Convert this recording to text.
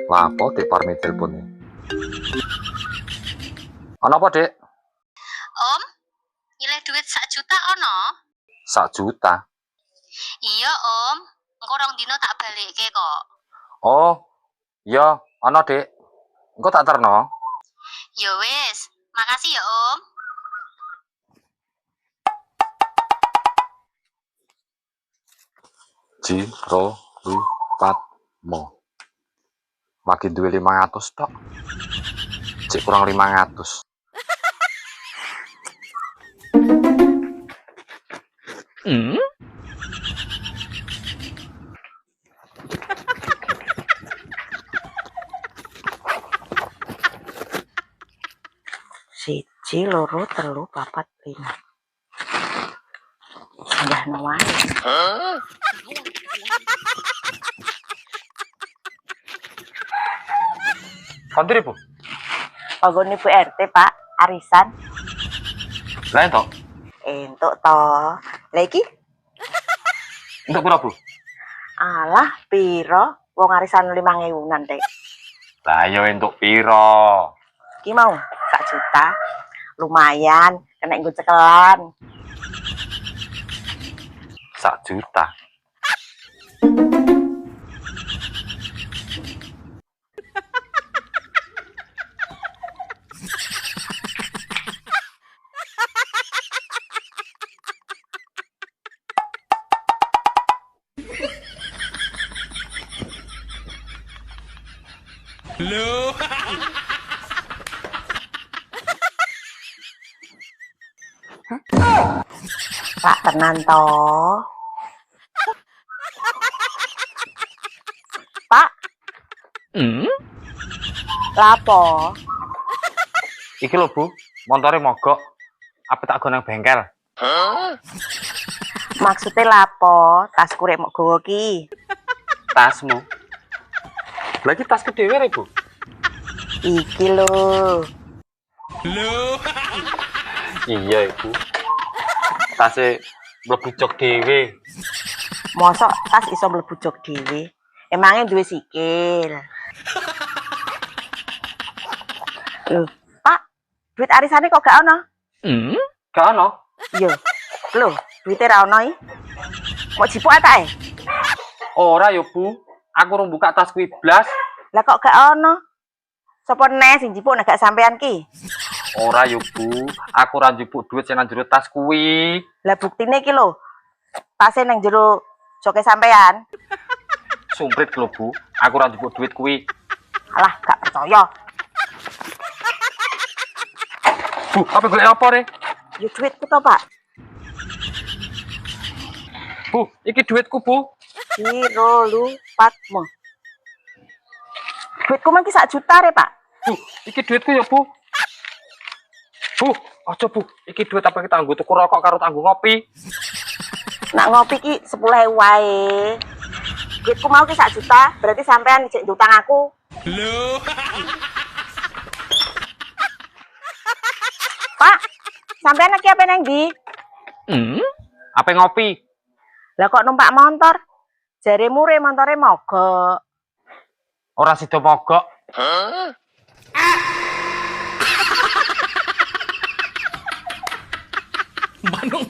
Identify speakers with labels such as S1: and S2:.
S1: Lapo Dek Parmi telepon nih. Ana apa, Dek?
S2: Om, nilai duit 1 juta ono?
S1: 1 juta.
S2: Iya om, engko rong dino tak balikke kok.
S1: Oh, iya, ana, Dek. Engko tak terno.
S2: Ya wis, makasih ya om.
S1: Patmo. Lagi duwe 500 tok. Cek kurang 500.
S3: Siji, loro, telu, papat, lima. Singgah wae.
S1: Kontri, Bu.
S3: Panggon Ibu RT, Pak, arisan.
S1: Lah entuk.
S3: Entuk to. Lah iki?
S1: Entuk pira, Bu?
S3: Alah, piro? Wong arisan 5.000-an, Dek.
S1: Lah ya entuk pira?
S3: Iki mau 1 juta. Lumayan, kena nggo cekelan.
S1: 1 juta.
S4: Loh.
S3: Pak tenan to. Pak. Lapo?
S1: Iki lho, Bu. Montore mogok. Apa tak go nang bengkel?
S3: Maksudnya lapo? Tas kurek mok gowo ki.
S1: Tasmu. Lagi tas kedhewe, Bu.
S3: Iki lho.
S4: Loh.
S1: Iya, Ibu. Tase mlebu jog dhewe.
S3: Mosok tas iso mlebu jog dhewe. Emangnya duwe sikil. Loh, Pak, duit arisane kok gak ono?
S1: Gak ono.
S3: Yo, lho, duite ra ono iki. Mau jipuk atae?
S1: Ora yo, Bu. Aku rung buka tas kuwi blas.
S3: Lah kok gak ono? Sopo neh sing jipuk nek gak sampean ki?
S1: Ora yo, Bu. Aku ora njupuk duit sing nang jero tas kuwi.
S3: Lah buktine ki lho. Tase nang jero joke sampean.
S1: Sumprit lho, Bu. Aku ora njupuk duit kuwi.
S3: Alah, gak percaya.
S1: Bu, apa golek apa, Re?
S3: Yo duitku to, Pak.
S1: Bu, iki duitku, Bu.
S3: Piro lu, Patmo? Duitku mangki 1 juta, Re, Pak.
S1: Bu, iki duitku ya, Bu. Bu, aja, Bu. Iki duit apa kita nggo tuku rokok karo tanggo ngopi.
S3: Nak ngopi ki 10.000 wae. Duitku mau ki 1 juta, berarti sampean cek utang aku.
S4: Loh.
S3: Pak, sampean lagi apa nang ndi?
S1: Apa ngopi?
S3: Lah kok numpak motor? Jaremu Re montore mogok.
S1: Ora sida mogok.
S4: Manung